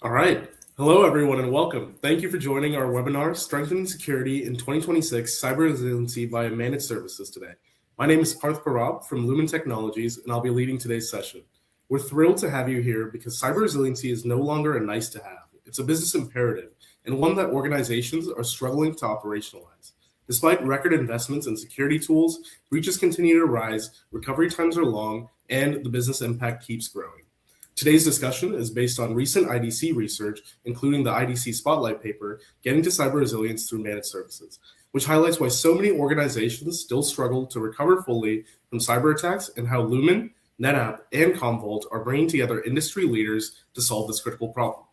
All right. Hello, everyone, and welcome. Thank you for joining our webinar, Strengthening Security in 2026 Cyber Resiliency via Managed Services today. My name is Parth Parab from Lumen Technologies, and I'll be leading today's session. We're thrilled to have you here because cyber resiliency is no longer a nice to have. It's a business imperative, and one that organizations are struggling to operationalize. Despite record investments in security tools, breaches continue to rise, recovery times are long, and the business impact keeps growing. Today's discussion is based on recent IDC research, including the IDC Spotlight paper, Getting to Cyber Resilience Through Managed Services, which highlights why so many organizations still struggle to recover fully from cyber attacks and how Lumen, NetApp, and Commvault are bringing together industry leaders to solve this critical problem.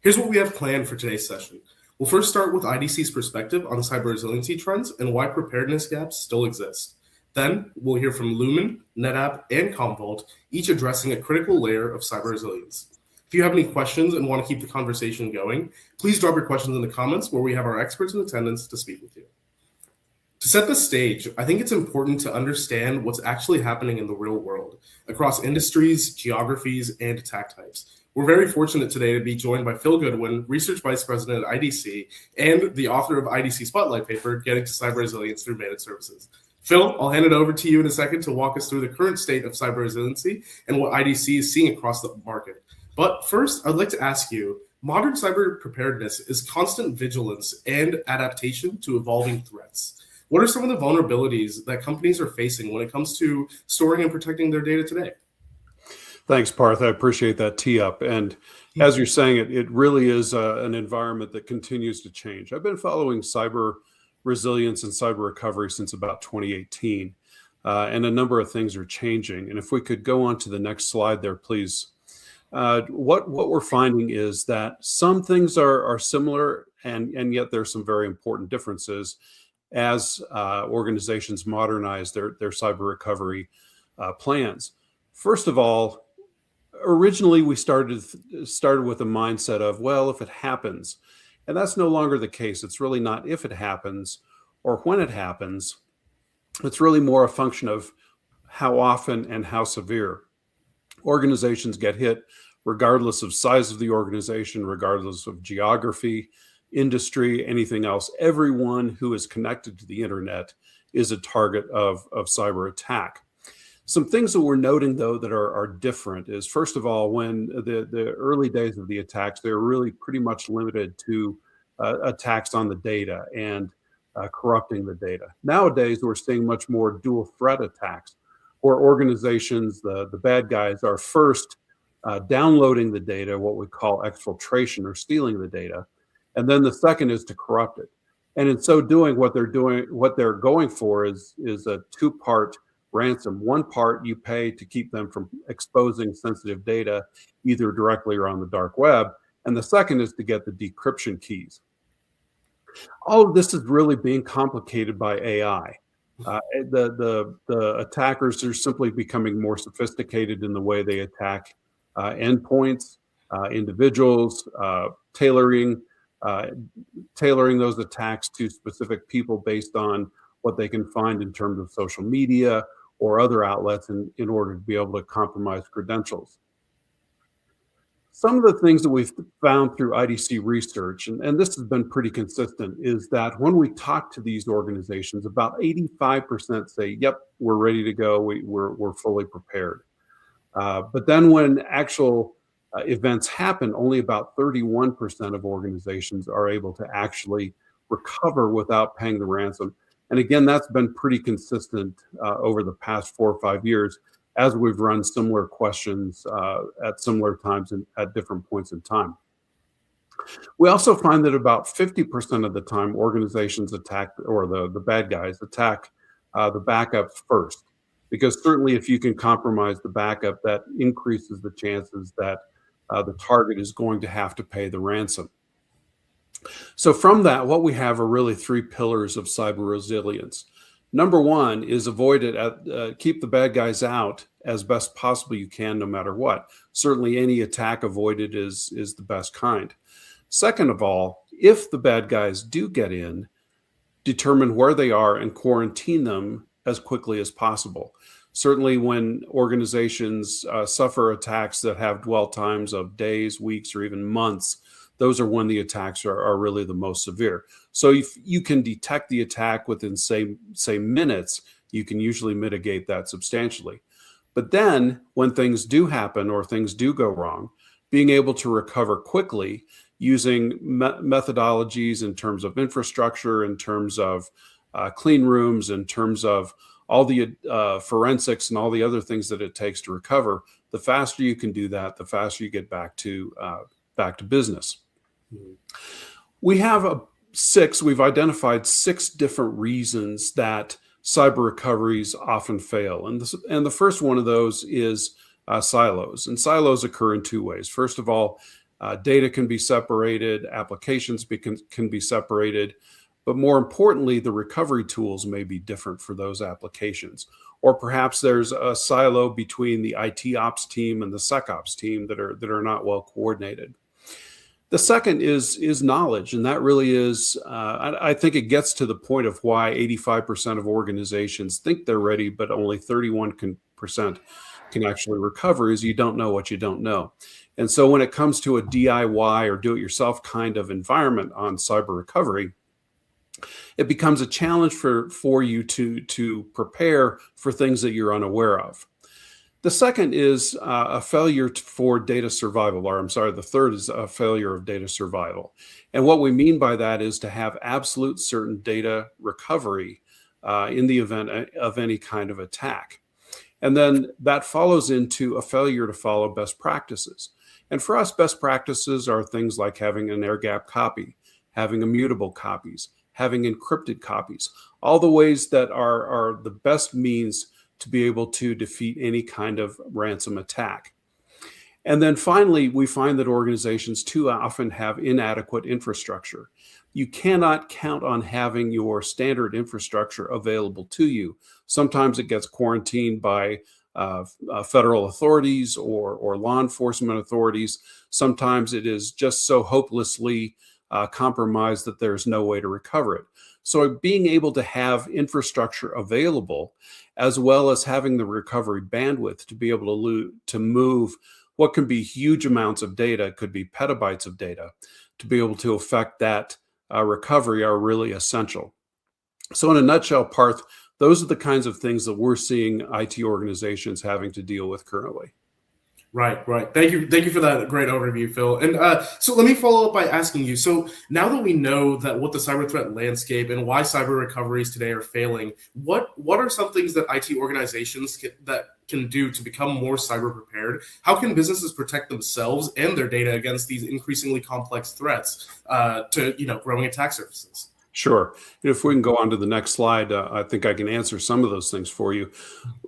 Here's what we have planned for today's session. We'll first start with IDC's perspective on cyber resiliency trends and why preparedness gaps still exist. Then we'll hear from Lumen, NetApp, and Commvault, each addressing a critical layer of cyber resilience. If you have any questions and want to keep the conversation going, please drop your questions in the comments where we have our experts in attendance to speak with you. To set the stage, I think it's important to understand what's actually happening in the real world across industries, geographies, and attack types. We're very fortunate today to be joined by Phil Goodwin, Research Vice President at IDC, and the author of IDC Spotlight paper, Getting to Cyber Resilience Through Managed Services. Phil, I'll hand it over to you in a second to walk us through the current state of cyber resiliency and what IDC is seeing across the market. But first, I'd like to ask you, modern cyber preparedness is constant vigilance and adaptation to evolving threats. What are some of the vulnerabilities that companies are facing when it comes to storing and protecting their data today? Thanks, Parth. I appreciate that tee up. And as you're saying, it really is an environment that continues to change. I've been following cyber resilience and cyber recovery since about 2018, and a number of things are changing. And if we could go on to the next slide there, please. What we're finding is that some things are similar, and yet there's some very important differences as organizations modernize their cyber recovery plans. First of all, originally we started with a mindset of, well, if it happens, and that's no longer the case. It's really not if it happens or when it happens. It's really more a function of how often and how severe. Organizations get hit regardless of size of the organization, regardless of geography, industry, anything else. Everyone who is connected to the internet is a target of cyber attack. Some things that we're noting, though, that are different is, first of all, when the early days of the attacks, they're really pretty much limited to attacks on the data and corrupting the data. Nowadays, we're seeing much more dual threat attacks, where organizations, the bad guys, are first downloading the data, what we call exfiltration or stealing the data, and then the second is to corrupt it. And in so doing, what they're going for is a two-part ransom. One part you pay to keep them from exposing sensitive data, either directly or on the dark web, and the second is to get the decryption keys. All of this is really being complicated by AI. The attackers are simply becoming more sophisticated in the way they attack endpoints, individuals, tailoring those attacks to specific people based on what they can find in terms of social media or other outlets in order to be able to compromise credentials. Some of the things that we've found through IDC research, and this has been pretty consistent, is that when we talk to these organizations, about 85% say, yep, we're ready to go, we're fully prepared. But then when actual events happen, only about 31% of organizations are able to actually recover without paying the ransom. And again, that's been pretty consistent over the past 4 or 5 years as we've run similar questions at similar times and at different points in time. We also find that about 50% of the time organizations attack, or the bad guys attack the backup first. Because certainly if you can compromise the backup, that increases the chances that the target is going to have to pay the ransom. So from that, what we have are really 3 pillars of cyber resilience. Number one is avoid it, keep the bad guys out as best possible you can, no matter what. Certainly any attack avoided is the best kind. Second of all, if the bad guys do get in, determine where they are and quarantine them as quickly as possible. Certainly, when organizations suffer attacks that have dwell times of days, weeks, or even months, those are when the attacks are really the most severe. So if you can detect the attack within, say minutes, you can usually mitigate that substantially. But then when things do happen or things do go wrong, being able to recover quickly using methodologies in terms of infrastructure, in terms of clean rooms, in terms of all the forensics and all the other things that it takes to recover, the faster you can do that, the faster you get back to business. Mhm. We have we've identified 6 different reasons that cyber recoveries often fail. And the first one of those is silos. And silos occur in 2 ways. First of all, data can be separated, applications can be separated, but more importantly, the recovery tools may be different for those applications. Or perhaps there's a silo between the IT ops team and the SecOps team that are not well coordinated. The second is knowledge, and that really is, I think it gets to the point of why 85% of organizations think they're ready, but only 31% can actually recover, is you don't know what you don't know. And so when it comes to a DIY or do-it-yourself kind of environment on cyber recovery, it becomes a challenge for you to prepare for things that you're unaware of. The second is a failure for data survival, or I'm sorry, the third is a failure of data survival. And what we mean by that is to have absolute certain data recovery in the event of any kind of attack. And then that follows into a failure to follow best practices. And for us, best practices are things like having an air-gapped copy, having immutable copies, having encrypted copies, all the ways that are the best means to be able to defeat any kind of ransom attack. And then finally, we find that organizations too often have inadequate infrastructure. You cannot count on having your standard infrastructure available to you. Sometimes it gets quarantined by federal authorities or law enforcement authorities. Sometimes it is just so hopelessly compromised that there's no way to recover it. So being able to have infrastructure available, as well as having the recovery bandwidth to be able to move what can be huge amounts of data, could be petabytes of data, to be able to affect that recovery are really essential. So in a nutshell, Parth, those are the kinds of things that we're seeing IT organizations having to deal with currently. Right. Thank you for that great overview, Phil. And so let me follow up by asking you. So now that we know that what the cyber threat landscape and why cyber recoveries today are failing, what are some things that IT organizations can do to become more cyber prepared? How can businesses protect themselves and their data against these increasingly complex threats to growing attack surfaces? Sure. If we can go on to the next slide, I think I can answer some of those things for you.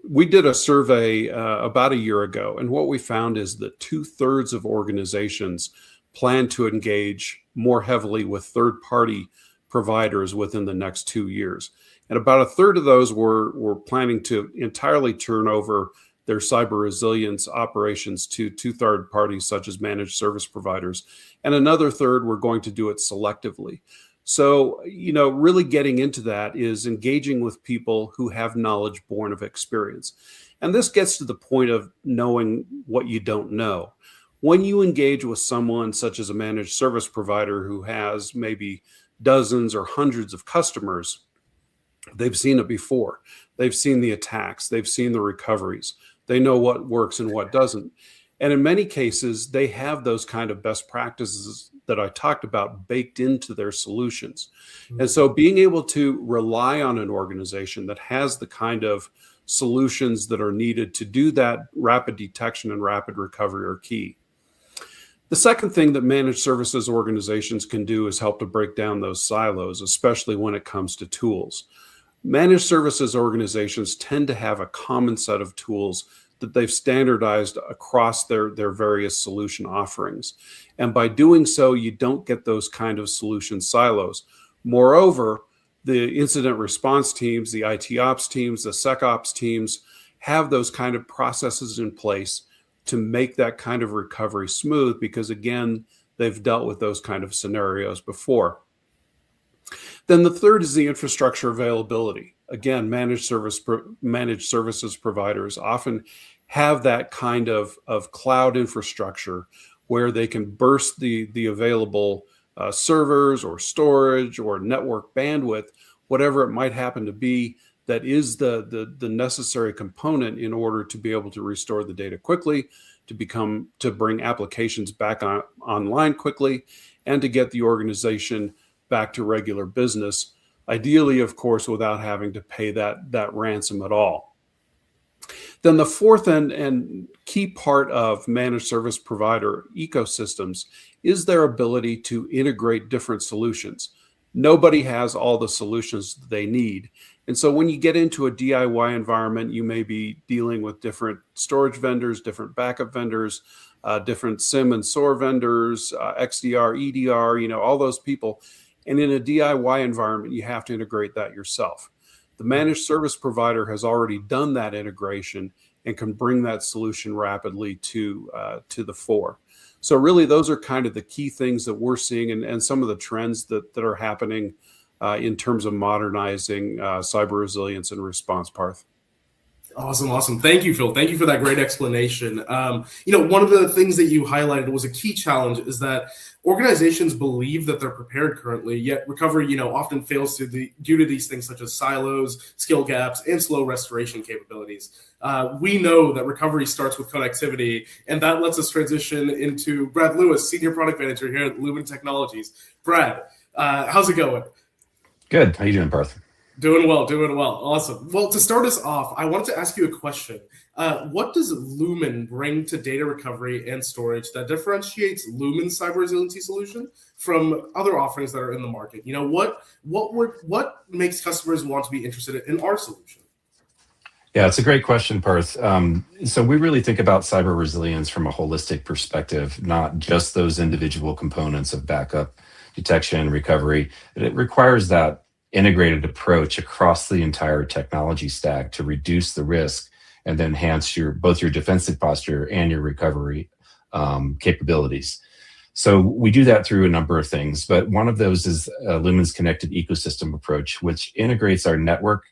We did a survey about a year ago, and what we found is that 2/3 of organizations plan to engage more heavily with third-party providers within the next 2 years. And about a third of those were planning to entirely turn over their cyber resilience operations to third parties, such as managed service providers. And another third were going to do it selectively. So, really getting into that is engaging with people who have knowledge born of experience. And this gets to the point of knowing what you don't know. When you engage with someone such as a managed service provider who has maybe dozens or hundreds of customers, they've seen it before. They've seen the attacks. They've seen the recoveries. They know what works and what doesn't. And in many cases, they have those kind of best practices that I talked about baked into their solutions. Mm-hmm. And so being able to rely on an organization that has the kind of solutions that are needed to do that rapid detection and rapid recovery are key. The second thing that managed services organizations can do is help to break down those silos, especially when it comes to tools. Managed services organizations tend to have a common set of tools that they've standardized across their various solution offerings. And by doing so, you don't get those kind of solution silos. Moreover, the incident response teams, the IT ops teams, the SecOps teams have those kind of processes in place to make that kind of recovery smooth because, again, they've dealt with those kind of scenarios before. Then the third is the infrastructure availability. again, managed services providers often have that kind of cloud infrastructure where they can burst the available servers or storage or network bandwidth, whatever it might happen to be, that is the necessary component in order to be able to restore the data quickly, to bring applications back online quickly, and to get the organization back to regular business. Ideally, of course, without having to pay that ransom at all. Then the fourth and key part of managed service provider ecosystems is their ability to integrate different solutions. Nobody has all the solutions they need. And so when you get into a DIY environment, you may be dealing with different storage vendors, different backup vendors, different SIM and SOAR vendors, XDR, EDR, all those people. And in a DIY environment, you have to integrate that yourself. The managed service provider has already done that integration and can bring that solution rapidly to the fore. So really, those are kind of the key things that we're seeing and some of the trends that are happening in terms of modernizing cyber resilience and response, Parth. Awesome. Thank you, Phil. Thank you for that great explanation. One of the things that you highlighted was a key challenge is that organizations believe that they're prepared currently, yet recovery, often fails due to these things such as silos, skill gaps, and slow restoration capabilities. We know that recovery starts with connectivity, and that lets us transition into Brad Lewis, Senior Product Manager here at Lumen Technologies. Brad, how's it going? Good. How you doing, Parth? Doing well. Awesome. Well, to start us off, I wanted to ask you a question. What does Lumen bring to data recovery and storage that differentiates Lumen's cyber resiliency solution from other offerings that are in the market? What makes customers want to be interested in our solution? Yeah, it's a great question, Parth. So we really think about cyber resilience from a holistic perspective, not just those individual components of backup, detection, recovery. It requires that integrated approach across the entire technology stack to reduce the risk and then enhance both your defensive posture and your recovery capabilities. So we do that through a number of things, but one of those is Lumen's connected ecosystem approach, which integrates our network,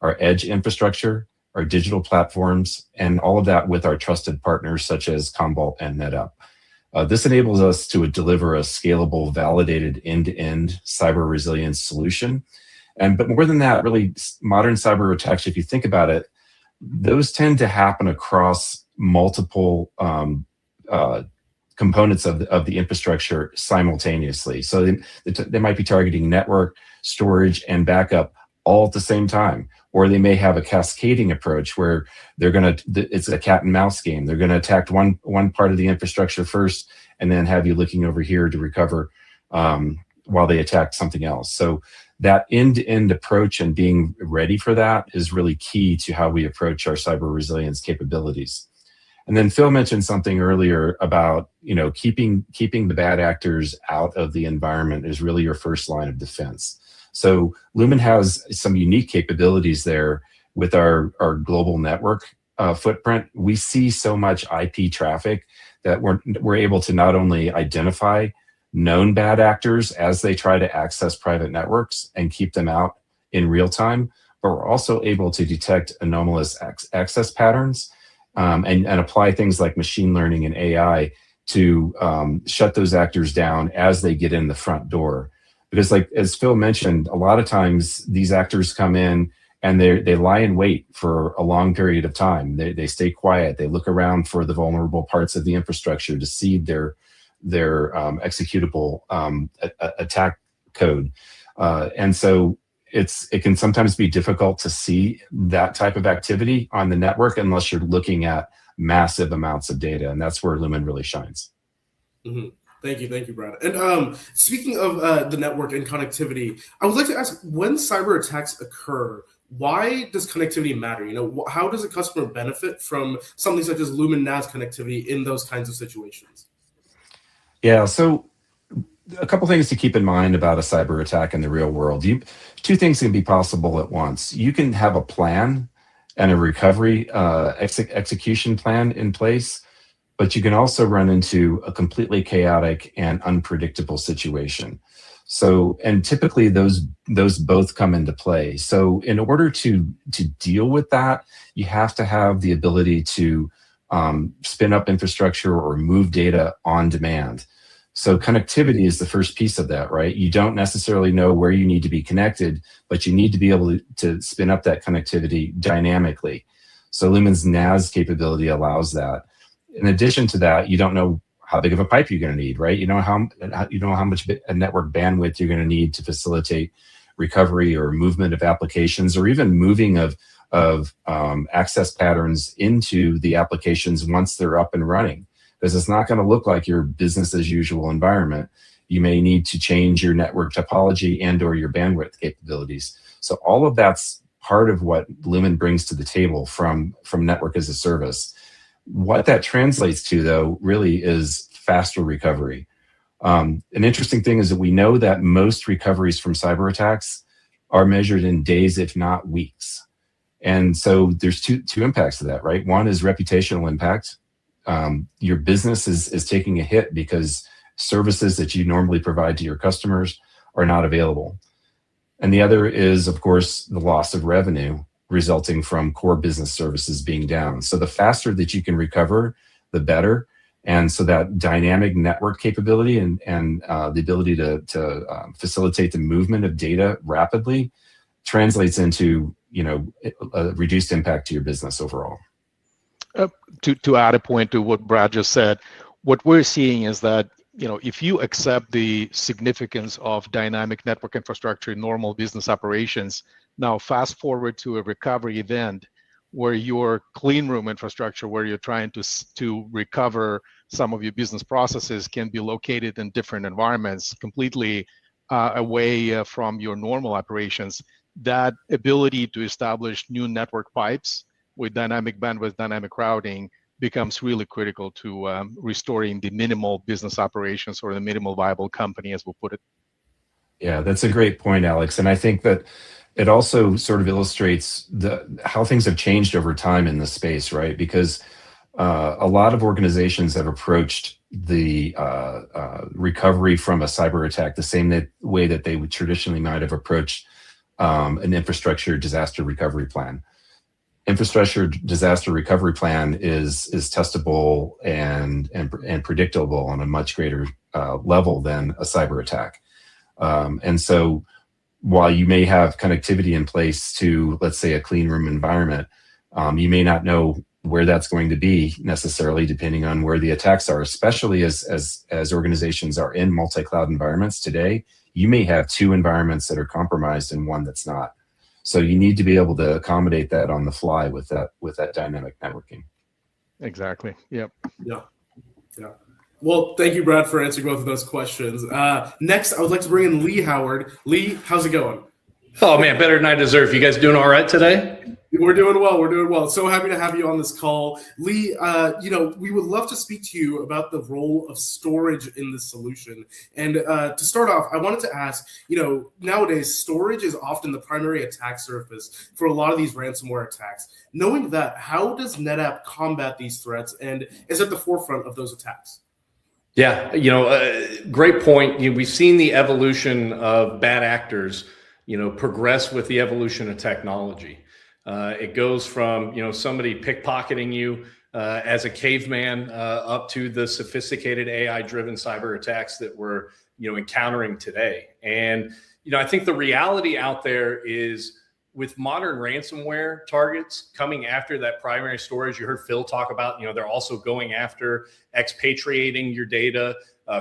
our edge infrastructure, our digital platforms, and all of that with our trusted partners such as Commvault and NetApp. This enables us to deliver a scalable, validated end-to-end cyber resilience solution. But more than that, really modern cyber attacks, if you think about it, those tend to happen across multiple components of the infrastructure simultaneously. So they might be targeting network, storage, and backup all at the same time. Or they may have a cascading approach where it's a cat and mouse game. They're gonna attack one part of the infrastructure first and then have you looking over here to recover while they attack something else. So that end-to-end approach and being ready for that is really key to how we approach our cyber resilience capabilities. And then Phil mentioned something earlier about keeping the bad actors out of the environment is really your first line of defense. So Lumen has some unique capabilities there with our global network footprint. We see so much IP traffic that we're able to not only identify known bad actors as they try to access private networks and keep them out in real time, but we're also able to detect anomalous access patterns and apply things like machine learning and AI to shut those actors down as they get in the front door. Because as Phil mentioned, a lot of times these actors come in and they lie in wait for a long period of time. They stay quiet. They look around for the vulnerable parts of the infrastructure to seed their executable attack code. And so it can sometimes be difficult to see that type of activity on the network unless you're looking at massive amounts of data. And that's where Lumen really shines. Mm-hmm. Thank you, Brad. And speaking of the network and connectivity, I would like to ask, when cyber attacks occur, why does connectivity matter? How does a customer benefit from something such as Lumen NAS connectivity in those kinds of situations? Yeah, so a couple things to keep in mind about a cyber attack in the real world. Two things can be possible at once. You can have a plan and a recovery execution plan in place, but you can also run into a completely chaotic and unpredictable situation. So, and typically those both come into play. So in order to deal with that, you have to have the ability to spin up infrastructure or move data on demand. So connectivity is the first piece of that, right? You don't necessarily know where you need to be connected, but you need to be able to spin up that connectivity dynamically. So Lumen's NAS capability allows that. In addition to that, you don't know how big of a pipe you're going to need, right? You know how much network bandwidth you're going to need to facilitate recovery or movement of applications, or even moving of access patterns into the applications once they're up and running, because it's not going to look like your business as usual environment. You may need to change your network topology and or your bandwidth capabilities. So all of that's part of what Lumen brings to the table from network as a service. What that translates to, though, really is faster recovery. An interesting thing is that we know that most recoveries from cyber attacks are measured in days, if not weeks. And so there's two impacts to that, right? One is reputational impact. Your business is taking a hit because services that you normally provide to your customers are not available. And the other is, of course, the loss of revenue resulting from core business services being down. So the faster that you can recover, the better. And so that dynamic network capability and the ability to facilitate the movement of data rapidly translates into, a reduced impact to your business overall. To add a point to what Brad just said, what we're seeing is that, if you accept the significance of dynamic network infrastructure in normal business operations, now fast forward to a recovery event where your clean room infrastructure, where you're trying to recover some of your business processes, can be located in different environments, completely away from your normal operations. That ability to establish new network pipes with dynamic bandwidth, dynamic routing becomes really critical to restoring the minimal business operations, or the minimal viable company, as we'll put it. Yeah, that's a great point, Alex. And I think that it also sort of illustrates how things have changed over time in this space, right? Because a lot of organizations have approached the recovery from a cyber attack the same way that they would traditionally might have approached an infrastructure disaster recovery plan. Infrastructure disaster recovery plan is testable and predictable on a much greater level than a cyber attack. And so while you may have connectivity in place to, let's say, a clean room environment, you may not know where that's going to be necessarily, depending on where the attacks are, especially as organizations are in multi-cloud environments today. You may have two environments that are compromised and one that's not. So you need to be able to accommodate that on the fly with that dynamic networking. Exactly. Yep. Yeah. Well, thank you, Brad, for answering both of those questions. Next, I would like to bring in Lee Howard. Lee, how's it going? Oh man, better than I deserve. You guys doing all right today? We're doing well. So happy to have you on this call. Lee, we would love to speak to you about the role of storage in this solution. And to start off, I wanted to ask, nowadays storage is often the primary attack surface for a lot of these ransomware attacks. Knowing that, how does NetApp combat these threats and is at the forefront of those attacks? Yeah, great point. We've seen the evolution of bad actors, progress with the evolution of technology. It goes from, somebody pickpocketing you as a caveman up to the sophisticated AI-driven cyber attacks that we're, encountering today. And, I think the reality out there is with modern ransomware targets coming after that primary storage, you heard Phil talk about, they're also going after expatriating your data,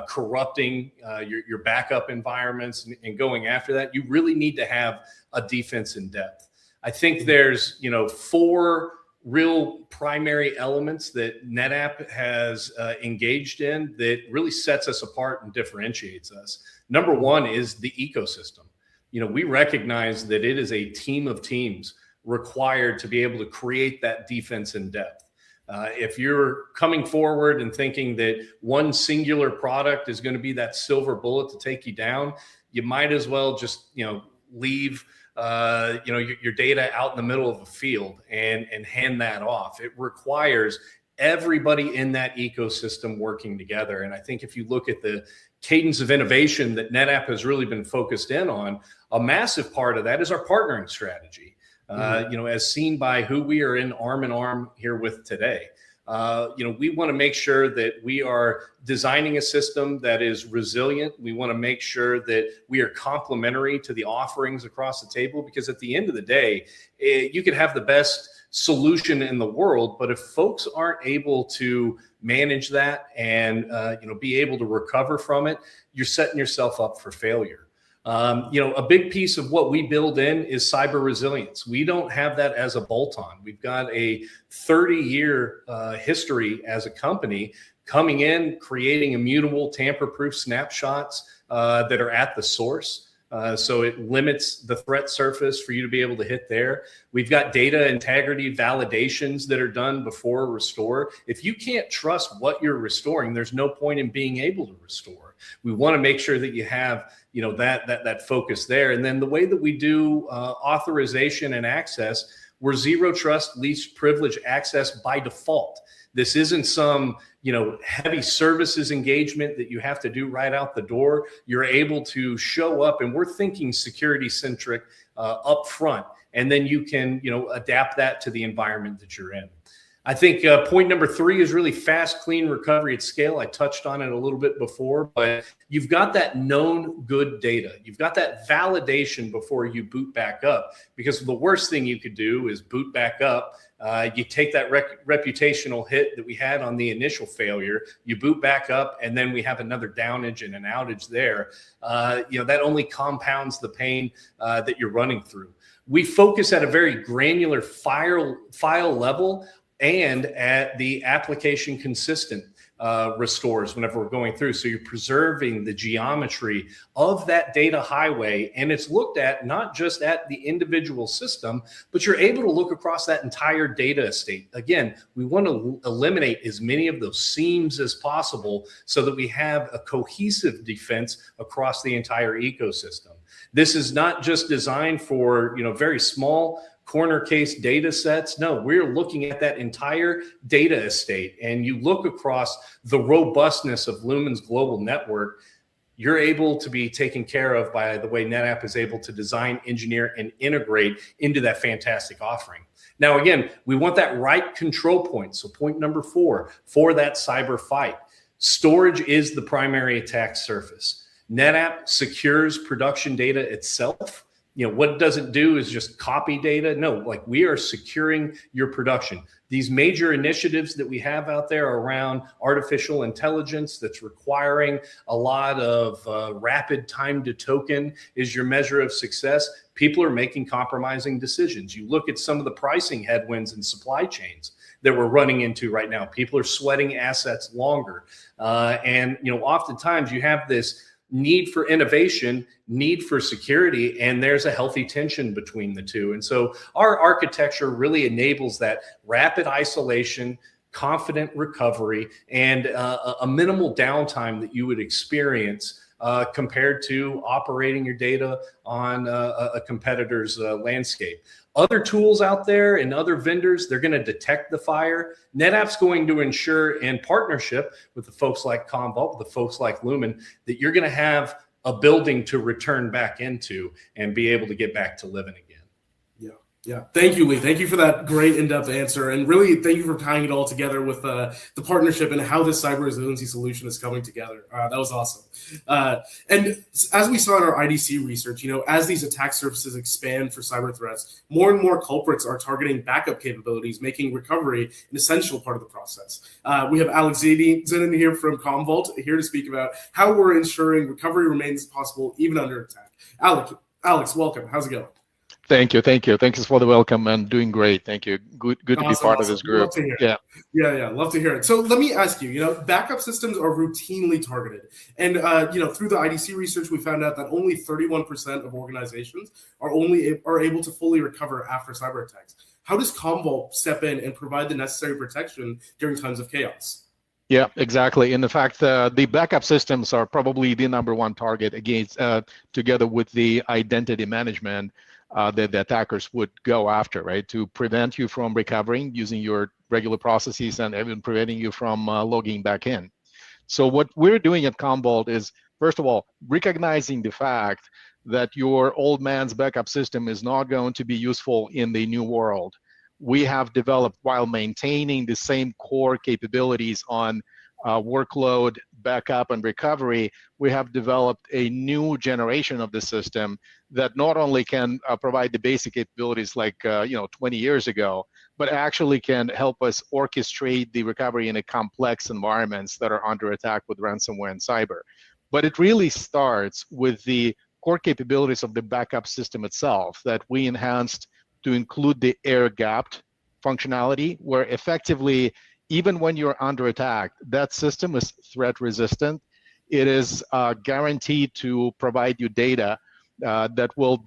corrupting your backup environments and going after that. You really need to have a defense in depth. I think there's, 4 real primary elements that NetApp has engaged in that really sets us apart and differentiates us. Number one is the ecosystem. We recognize that it is a team of teams required to be able to create that defense in depth. If you're coming forward and thinking that one singular product is going to be that silver bullet to take you down, you might as well just, leave your data out in the middle of a field and hand that off. It requires everybody in that ecosystem working together. And I think if you look at the cadence of innovation that NetApp has really been focused in on, a massive part of that is our partnering strategy. As seen by who we are in arm in arm here with today. We want to make sure that we are designing a system that is resilient. We want to make sure that we are complementary to the offerings across the table, because at the end of the day, you could have the best solution in the world, but if folks aren't able to manage that and be able to recover from it, you're setting yourself up for failure. A big piece of what we build in is cyber resilience. We don't have that as a bolt-on. We've got a 30-year history as a company coming in, creating immutable, tamper-proof snapshots that are at the source. So it limits the threat surface for you to be able to hit there. We've got data integrity validations that are done before restore. If you can't trust what you're restoring, there's no point in being able to restore. We want to make sure that you have that focus there. And then the way that we do authorization and access, we're zero trust, least privilege access by default. This isn't some heavy services engagement that you have to do right out the door. You're able to show up, and we're thinking security centric up front, and then you can adapt that to the environment that you're in. I think point number 3 is really fast, clean recovery at scale. I touched on it a little bit before, but you've got that known good data. You've got that validation before you boot back up, because the worst thing you could do is boot back up. You take that reputational hit that we had on the initial failure, you boot back up, and then we have another downage and an outage there. That only compounds the pain that you're running through. We focus at a very granular file level and at the application consistent restores whenever we're going through. So you're preserving the geometry of that data highway, and it's looked at not just at the individual system, but you're able to look across that entire data estate. Again, we want to eliminate as many of those seams as possible so that we have a cohesive defense across the entire ecosystem. This is not just designed for very small corner case data sets. No, we're looking at that entire data estate, and you look across the robustness of Lumen's global network, you're able to be taken care of by the way NetApp is able to design, engineer, and integrate into that fantastic offering. Now, again, we want that right control point. So point number 4, for that cyber fight, storage is the primary attack surface. NetApp secures production data itself. What it doesn't do is just copy data. No, we are securing your production. These major initiatives that we have out there around artificial intelligence that's requiring a lot of rapid time to token is your measure of success. People are making compromising decisions. You look at some of the pricing headwinds and supply chains that we're running into right now. People are sweating assets longer. And oftentimes you have this need for innovation, need for security, and there's a healthy tension between the two. And so our architecture really enables that rapid isolation, confident recovery, and a minimal downtime that you would experience compared to operating your data on a competitor's landscape. Other tools out there and other vendors, they're going to detect the fire. NetApp's going to ensure, in partnership with the folks like Commvault, with the folks like Lumen, that you're going to have a building to return back into and be able to get back to living again. Yeah. Thank you, Lee. Thank you for that great in-depth answer. And really, thank you for tying it all together with the partnership and how this cyber resiliency solution is coming together. That was awesome. And as we saw in our IDC research, as these attack surfaces expand for cyber threats, more and more culprits are targeting backup capabilities, making recovery an essential part of the process. We have Alex Zedin here from Commvault here to speak about how we're ensuring recovery remains possible even under attack. Alex, welcome. How's it going? Thank you. Thanks for the welcome, and doing great. Thank you. Good to be part of this group. Love to hear it. Yeah. Love to hear it. So let me ask you, backup systems are routinely targeted. And, through the IDC research, we found out that only 31% of organizations are able to fully recover after cyber attacks. How does Commvault step in and provide the necessary protection during times of chaos? Yeah, exactly. And in fact, the backup systems are probably the number one target against, together with the identity management. that the attackers would go after, right? To prevent you from recovering using your regular processes and even preventing you from logging back in. So what we're doing at Commvault is, first of all, recognizing the fact that your old man's backup system is not going to be useful in the new world. We have developed, while maintaining the same core capabilities on workload, backup, and recovery, we have developed a new generation of the system that not only can provide the basic capabilities like 20 years ago, but actually can help us orchestrate the recovery in a complex environments that are under attack with ransomware and cyber. But it really starts with the core capabilities of the backup system itself that we enhanced to include the air-gapped functionality, where effectively, even when you're under attack, that system is threat resistant. It is guaranteed to provide you data that will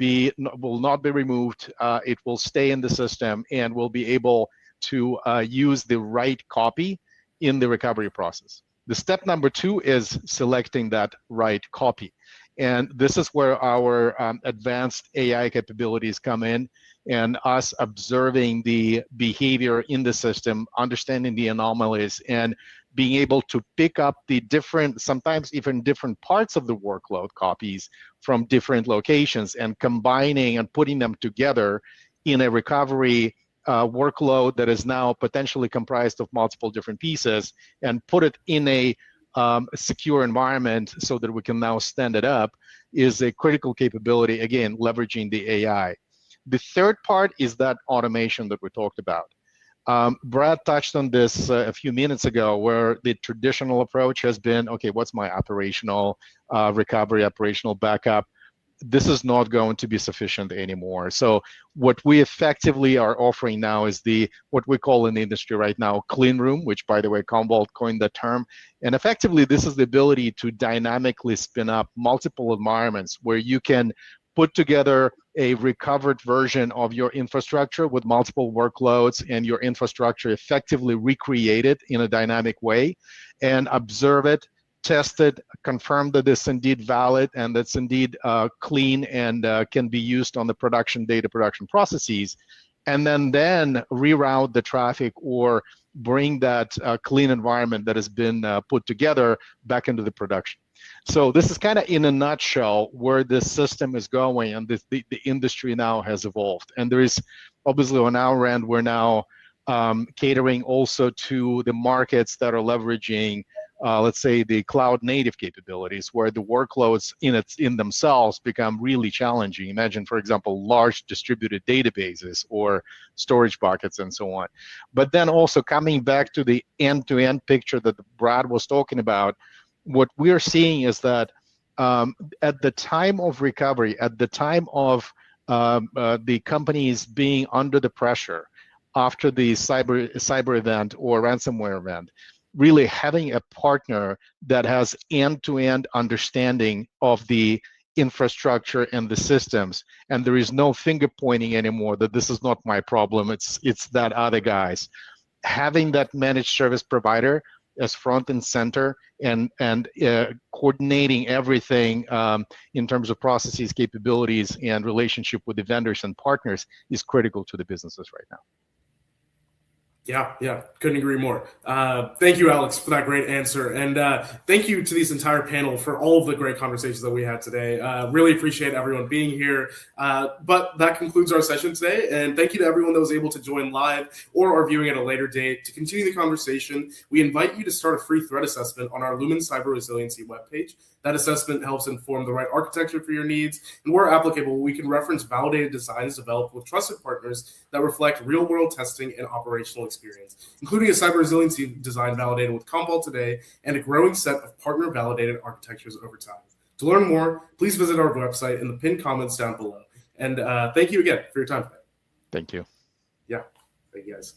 not be removed. It will stay in the system and will be able to use the right copy in the recovery process. The step number 2 is selecting that right copy. And this is where our advanced AI capabilities come in, and us observing the behavior in the system, understanding the anomalies, and being able to pick up the different, sometimes even different parts of the workload copies from different locations and combining and putting them together in a recovery workload that is now potentially comprised of multiple different pieces, and put it in a secure environment so that we can now stand it up, is a critical capability, again, leveraging the AI. The third part is that automation that we talked about. Brad touched on this a few minutes ago, where the traditional approach has been, okay, what's my operational recovery, operational backup? This is not going to be sufficient anymore. So what we effectively are offering now is what we call in the industry right now, clean room, which, by the way, Commvault coined the term. And effectively, this is the ability to dynamically spin up multiple environments where you can put together a recovered version of your infrastructure with multiple workloads, and your infrastructure effectively recreated in a dynamic way, and observe it, test it, confirm that it's indeed valid and that's indeed clean and can be used on the production data production processes, and then reroute the traffic or bring that clean environment that has been put together back into the production. So this is kind of in a nutshell where this system is going, and the industry now has evolved. And there is, obviously, on our end, we're now catering also to the markets that are leveraging let's say the cloud native capabilities, where the workloads in themselves become really challenging. Imagine, for example, large distributed databases or storage buckets and so on. But then also coming back to the end-to-end picture that Brad was talking about, what we're seeing is that at the time of recovery, at the time of the companies being under the pressure after the cyber event or ransomware event, really having a partner that has end-to-end understanding of the infrastructure and the systems, and there is no finger pointing anymore that this is not my problem, it's that other guy's. Having that managed service provider as front and center, and coordinating everything in terms of processes, capabilities, and relationship with the vendors and partners is critical to the businesses right now. Yeah, couldn't agree more. Thank you, Alex, for that great answer. And thank you to this entire panel for all of the great conversations that we had today. Really appreciate everyone being here. But that concludes our session today. And thank you to everyone that was able to join live or are viewing at a later date. To continue the conversation, we invite you to start a free threat assessment on our Lumen Cyber Resiliency webpage. That assessment helps inform the right architecture for your needs. And where applicable, we can reference validated designs developed with trusted partners that reflect real-world testing and operational experience, including a cyber resiliency design validated with Commvault today and a growing set of partner-validated architectures over time. To learn more, please visit our website in the pinned comments down below. And thank you again for your time today. Thank you. Yeah, thank you guys.